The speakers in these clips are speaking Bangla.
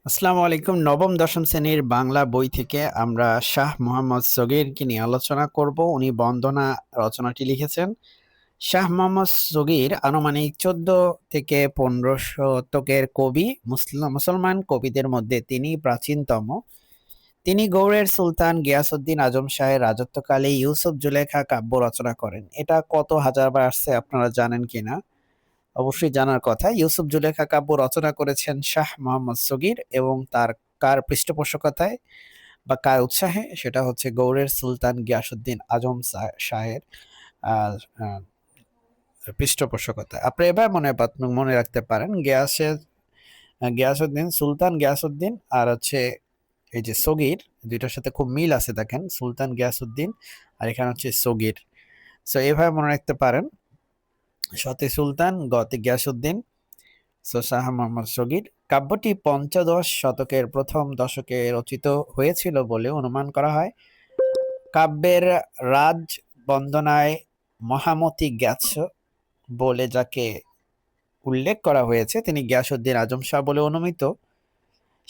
আসসালামু আলাইকুম। নবম দশম শ্রেণীর বাংলা বই থেকে আমরা শাহ মোহাম্মদ সগীরকে নিয়ে আলোচনা করব। উনি বন্দনা রচনাটি লিখেছেন। শাহ মোহাম্মদ সগীর আনুমানিক 14 থেকে 15 শতকের কবি। মুসলমান কবিদের মধ্যে তিনি প্রাচীনতম। তিনি গৌড়ের সুলতান গিয়াসউদ্দিন আজম শাহের রাজত্বকালে ইউসুফ জুলেখা কাব্য রচনা করেন। এটা কত হাজারবার আসছে আপনারা জানেন কিনা? অবশ্যই জানার কথা। ইউসুফ জুলেখা কাব্য রচনা করেছেন শাহ মোহাম্মদ সগীর এবং তার কার পৃষ্ঠপোষকতায় বা কার উৎসাহে সেটা হচ্ছে গৌড়ের সুলতান গিয়াসউদ্দিন আজম শাহের আহ, আহ, পৃষ্ঠপোষকতায়। আপনি এবার মনে রাখতে পারেন গিয়াসউদ্দিন, সুলতান গিয়াসউদ্দিন আর হচ্ছে এই যে সগীর, দুইটার সাথে খুব মিল আছে। দেখেন, সুলতান গিয়াসউদ্দিন আর এখানে হচ্ছে সগীর। সো এভাবে মনে রাখতে পারেন। সতে সুলতান, গতে গিয়াসউদ্দিন, শাহ মোহাম্মদ সগীর। কাব্যটি পঞ্চদশ শতকের প্রথম দশকে রচিত হয়েছিল বলে অনুমান করা হয়। কাব্যের রাজ বন্দনায় মহামতি গ্যাস বলে যাকে উল্লেখ করা হয়েছে তিনি গিয়াসউদ্দিন আজম শাহ বলে অনুমিত।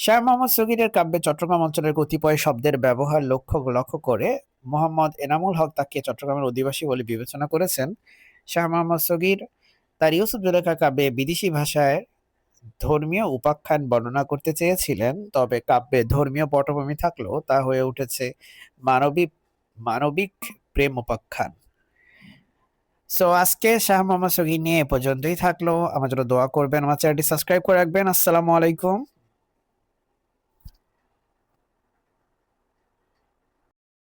শাহ মোহাম্মদ সগীরের কাব্যে চট্টগ্রাম অঞ্চলের কতিপয় শব্দের ব্যবহার লক্ষ্য করে মোহাম্মদ এনামুল হক তাকে চট্টগ্রামের অধিবাসী বলে বিবেচনা করেছেন। শাহ মোহাম্মদ সগীর তার ইউসুফ জুলেখা কাব্যে বিদেশি ভাষায় ধর্মীয় উপাখ্যান বর্ণনা করতে চেয়েছিলেন, তবে কাব্যে ধর্মীয় পটভূমি থাকলেও তা হয়ে উঠেছে মানবিক মানবিক প্রেম উপাখ্যান। সো আজকে শাহ মোহাম্মদ সগীর নিয়ে এ পর্যন্তই থাকলো। আমার জন্য দোয়া করবেন, আমার চ্যানেলটি সাবস্ক্রাইব করে রাখবেন। আসসালামু আলাইকুম।